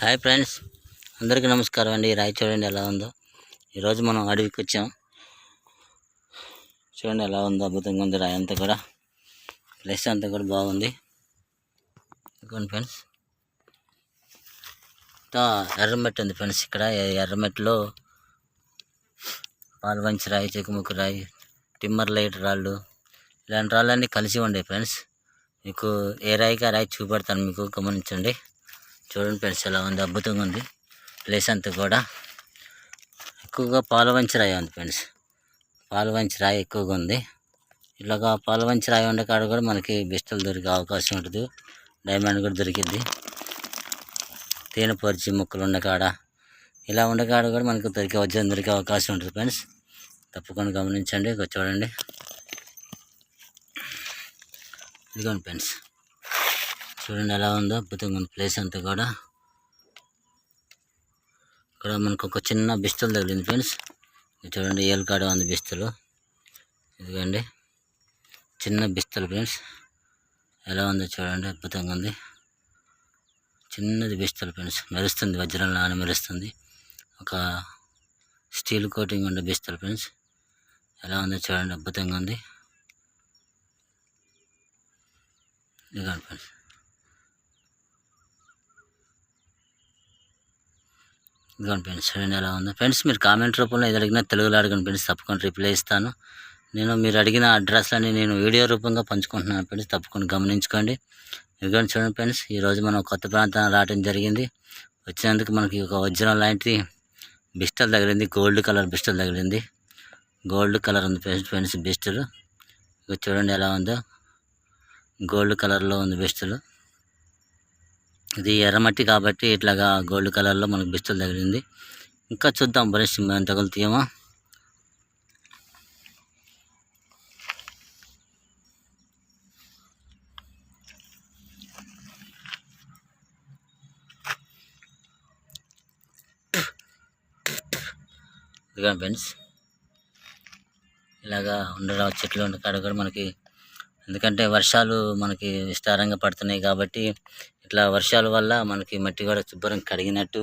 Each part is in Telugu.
హాయ్ ఫ్రెండ్స్, అందరికీ నమస్కారం అండి. రాయి చూడండి ఎలా ఉందో. ఈరోజు మనం అడవికి వచ్చాం. చూడండి ఎలా ఉందో, అద్భుతంగా ఉంది. రాయి అంతా కూడా, ప్లేస్ అంతా కూడా బాగుంది. ఇదిగోండి ఫ్రెండ్స్, ఎర్రమట్టి ఉంది ఫ్రెండ్స్. ఇక్కడ ఎర్రమట్టిలో పాల్వంచి రాయి, చెక్కుముక్కు రాయి, టిమ్మర్ లైట్ రాళ్ళు, ఇలాంటి రాళ్ళన్నీ కలిసి ఉండే ఫ్రెండ్స్. మీకు ఏ రాయికి ఆ రాయి చూపెడతాను, మీకు గమనించండి. చూడండి ఫ్రెండ్స్ ఎలా ఉంది, అద్భుతంగా ఉంది. ప్లేస్ అంతా కూడా ఎక్కువగా పాలవంచి రాయి ఉంది ఫ్రెండ్స్. పాలవంచి రాయి ఎక్కువగా ఉంది. ఇలాగా పాలవంచి రాయి ఉండే కాడ కూడా మనకి బిస్టలు దొరికే అవకాశం ఉంటుంది. డైమండ్ కూడా దొరికింది. తేనె పరిచి ముక్కలు ఉండే కాడ, ఇలా ఉండే కాడ కూడా మనకు వజ్రం దొరికే అవకాశం ఉంటుంది ఫ్రెండ్స్. తప్పకుండా గమనించండి. ఇక చూడండి, ఇదిగోండి ఫ్రెండ్స్, చూడండి ఎలా ఉందో, అద్భుతంగా ఉంది ప్లేస్ అంతా కూడా. ఇక్కడ మనకు ఒక చిన్న బిస్తలు తగిలింది ఫ్రెండ్స్. చూడండి, ఏలుకాడ ఉంది బిస్తలు. ఇదిగోండి చిన్న బిస్తలు ఫ్రెండ్స్. ఎలా ఉందో చూడండి, అద్భుతంగా ఉంది. చిన్నది బిస్తలు ఫ్రెండ్స్, మెరుస్తుంది, వజ్రం లాగా మెరుస్తుంది. ఒక స్టీల్ కోటింగ్ ఉండే బిస్తలు ఫ్రెండ్స్. ఎలా ఉందో చూడండి, అద్భుతంగా ఉంది. ఇదిగోండి ఫ్రెండ్స్, ఇదిగోండి ఫ్రెండ్స్, చూడండి ఎలా ఉందో. ఫ్రెండ్స్, మీరు కామెంట్ రూపంలో ఏది అడిగినా తెలుగులో అడగండి ఫ్రెండ్స్, తప్పకుండా రిప్లై ఇస్తాను. మీరు అడిగిన అడ్రస్లని నేను వీడియో రూపంగా పంచుకుంటున్నాను ఫ్రెండ్స్, తప్పకుండా గమనించుకోండి. ఇదిగోండి చూడండి ఫ్రెండ్స్, ఈరోజు మనం కొత్త ప్రాంతాన్ని రావడం జరిగింది. వచ్చినందుకు మనకి ఒక వజ్రం లాంటి బిస్టల్ తగిలింది. గోల్డ్ కలర్ బిస్టల్ తగిలింది. గోల్డ్ కలర్ ఉంది ఫ్రెండ్స్ బిస్టల్. ఇక చూడండి ఎలా ఉందో, గోల్డ్ కలర్లో ఉంది బిస్టల్. ఇది ఎర్రమట్టి కాబట్టి ఇట్లాగా గోల్డ్ కలర్లో మనకు బిస్టల్ తగిలింది. ఇంకా చూద్దాం ఫ్రెండ్స్, ఎంత తగులుతాయేమో. ఇదిగోండి ఫ్రెండ్స్, ఇలాగా ఉండడం చెట్లు ఉండే కాడ కూడా మనకి, ఎందుకంటే వర్షాలు మనకి విస్తారంగా పడుతున్నాయి కాబట్టి ఇట్లా వర్షాల వల్ల మనకి మట్టి కూడా శుభ్రం కడిగినట్టు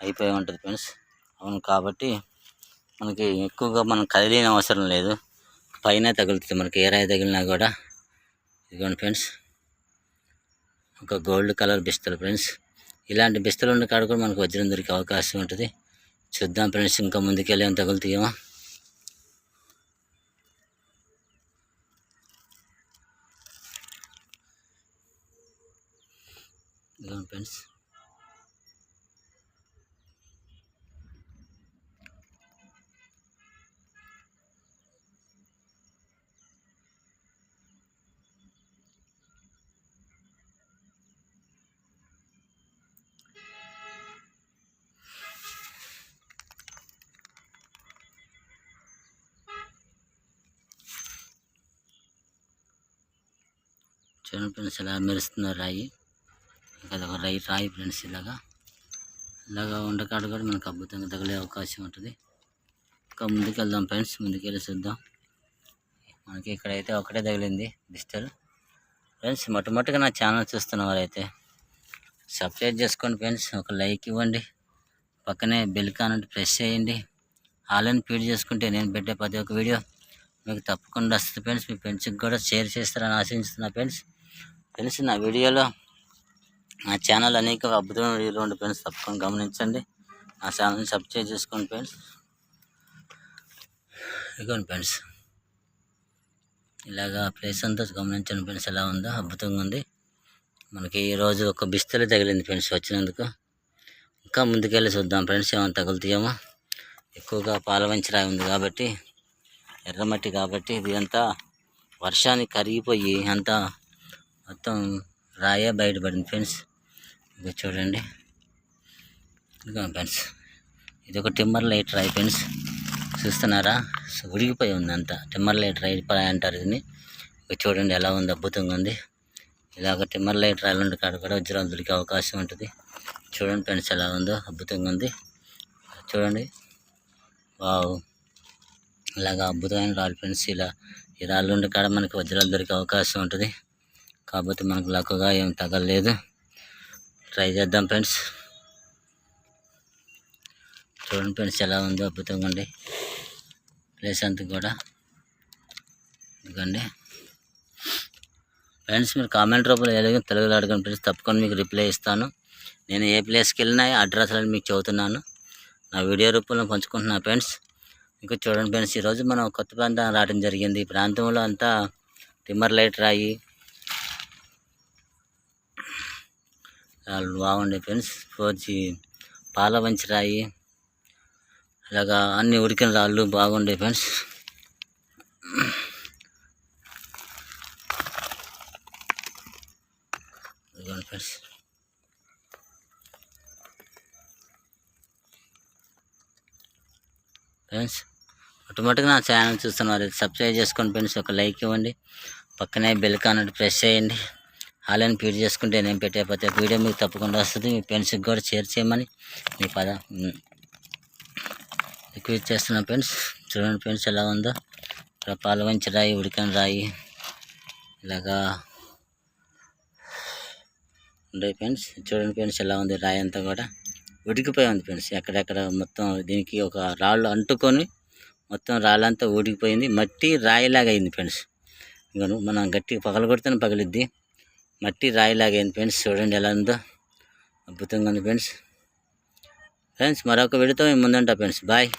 అయిపోయి ఉంటుంది ఫ్రెండ్స్. అవును, కాబట్టి మనకి ఎక్కువగా మనం కదిలిన అవసరం లేదు, పైన తగులుతుంది మనకి ఏ రాయి తగిలినా కూడా. ఇదిగోండి ఫ్రెండ్స్, ఒక గోల్డ్ కలర్ బిస్తలు ఫ్రెండ్స్. ఇలాంటి బిస్తలు ఉండే కాడ కూడా మనకు వజ్రం దొరికే అవకాశం ఉంటుంది. చూద్దాం ఫ్రెండ్స్, ఇంకా ముందుకెళ్ళి ఏం తగులుతాయేమో. ఇదిగోండి ఫ్రెండ్స్, చూడండి ఫ్రెండ్స్ ఎలా మెరుస్తున్నారు రాయి. అదొక రాయి ఫ్రెండ్స్. ఇలాగా ఉండకాడ కూడా మనకు అద్భుతంగా తగిలే అవకాశం ఉంటుంది. ఇంకా ముందుకు వెళ్దాం ఫ్రెండ్స్, ముందుకెళ్ళి చూద్దాం. మనకి ఇక్కడైతే ఒకటే తగిలింది బిస్టల్ ఫ్రెండ్స్. మొట్టమొదటిగా నా ఛానల్ చూస్తున్న వారైతే సబ్స్క్రైబ్ చేసుకోండి ఫ్రెండ్స్, ఒక లైక్ ఇవ్వండి, పక్కనే బెల్ కానట్టు ప్రెస్ చేయండి. ఆన్లైన్ ఫీడ్ చేసుకుంటే నేను పెట్టే ప్రతి ఒక్క వీడియో మీకు తప్పకుండా వస్తుంది ఫ్రెండ్స్. మీ ఫ్రెండ్స్కి కూడా షేర్ చేస్తారని ఆశిస్తున్నా ఫ్రెండ్స్. నా వీడియోలో నా ఛానల్ అనేక అద్భుతమైన వీడియోలు ఉండే ఫ్రెండ్స్, తప్పకుండా గమనించండి. నా ఛానల్ని సబ్స్క్రైబ్ చేసుకోండి ఫ్రెండ్స్. ఇదిగోండి ఫ్రెండ్స్, ఇలాగా ప్లేస్ అంతా గమనించండి ఫ్రెండ్స్, ఎలా ఉందో, అద్భుతంగా ఉంది. మనకి ఈరోజు ఒక బిస్తలు తగిలింది ఫ్రెండ్స్ వచ్చినందుకు. ఇంకా ముందుకెళ్ళి చూద్దాం ఫ్రెండ్స్, ఏమైనా తగులుతాయేమో. ఎక్కువగా పాలవంచి రాయి ఉంది కాబట్టి, ఎర్రమట్టి కాబట్టి ఇది అంతా వర్షానికి కరిగిపోయి అంతా మొత్తం రాయే బయటపడింది ఫ్రెండ్స్. ఇది చూడండి, ఇదిగో ఫ్రెండ్స్, ఇది ఒక టిమ్మర్ లైట్ రాయి ఫ్రెండ్స్. చూస్తున్నారా, ఉడిగిపోయి ఉంది అంతా. టిమ్మర్ లైట్ రాయి అంటారు దీన్ని. ఇది చూడండి ఎలా ఉంది, అద్భుతంగా ఉంది. ఇలాగ టిమ్మర్ లైట్ రాయలు ఉండే కాడ కూడా వజ్రాలు దొరికే అవకాశం ఉంటుంది. చూడండి ఫ్రెండ్స్ ఎలా ఉందో, అద్భుతంగా ఉంది. చూడండి, వావ్, ఇలాగా అద్భుతమైన రాళ్ళు ఫ్రెండ్స్. ఈ రాళ్ళు ఉండే కాడ మనకి వజ్రాలు దొరికే అవకాశం ఉంటుంది. కాబట్టి మనకు లక్కగా ఏం తగలలేదు. ట్రై చేద్దాం ఫ్రెండ్స్. చూడండి ఫ్రెండ్స్ ఎలా ఉందో అద్భుతంగా ఉంది ప్లేస్ అంతా కూడా. ఎందుకండి ఫ్రెండ్స్ మీరు కామెంట్ రూపంలో ఏదో తెలుగులో అడగండి ఫ్రెండ్స్, తప్పకుండా మీకు రిప్లై ఇస్తాను. నేను ఏ ప్లేస్కి వెళ్ళినా అడ్రస్ అని మీకు చెబుతున్నాను, నా వీడియో రూపంలో పంచుకుంటున్నాను ఫ్రెండ్స్. ఇంకా చూడండి ఫ్రెండ్స్, ఈరోజు మనం కొత్త ప్రాంతం రావడం జరిగింది. ఈ ప్రాంతంలో అంతా టిమ్మర్ లైట్ రాయి బాగుండే ఫ్రెండ్స్, 4G పాలవంచి రాయి, అలాగా అన్ని ఉడికిన రాళ్ళు బాగుండే ఫ్రెండ్స్. ఫ్రెండ్స్ ఫ్రెండ్స్ ఆటోమేటిక్గా నా ఛానల్ చూస్తున్నారు, సబ్స్క్రైబ్ చేసుకోండి ఫ్రెండ్స్, ఒక లైక్ ఇవ్వండి, పక్కనే బెల్ కానట్టు ప్రెస్ చేయండి. ఆన్లైన్ ఫీడ్ చేసుకుంటే నేను పెట్టే ప్రతి వీడియో మీకు తప్పకుండా వస్తుంది. మీ ఫ్రెండ్స్కి కూడా షేర్ చేయమని మీ రిక్వెస్ట్ చేస్తున్నాను ఫ్రెండ్స్. చూడండి ఫ్రెండ్స్ ఎలా ఉందో, ఇక్కడ పాలవంచి రాయి, ఉడికిన రాయి ఇలాగా ఉండే ఫ్రెండ్స్. చూడండి ఫ్రెండ్స్ ఎలా ఉంది, రాయి అంతా కూడా ఉడికిపోయి ఉంది ఫ్రెండ్స్. ఎక్కడెక్కడ మొత్తం దీనికి ఒక రాళ్ళు అంటుకొని మొత్తం రాళ్ళంతా ఊడికిపోయింది, మట్టి రాయిలాగా అయింది ఫ్రెండ్స్. ఇంకా మనం గట్టిగా పగలగొడితేనే పగిలిద్ది, మట్టి రాయిలాగా అయింది ఫ్రెండ్స్. చూడండి ఎలా ఉందో, అద్భుతంగా ఉంది ఫ్రెండ్స్. మరొక వీడియోతో మేము ముందుంటా ఫ్రెండ్స్. బాయ్.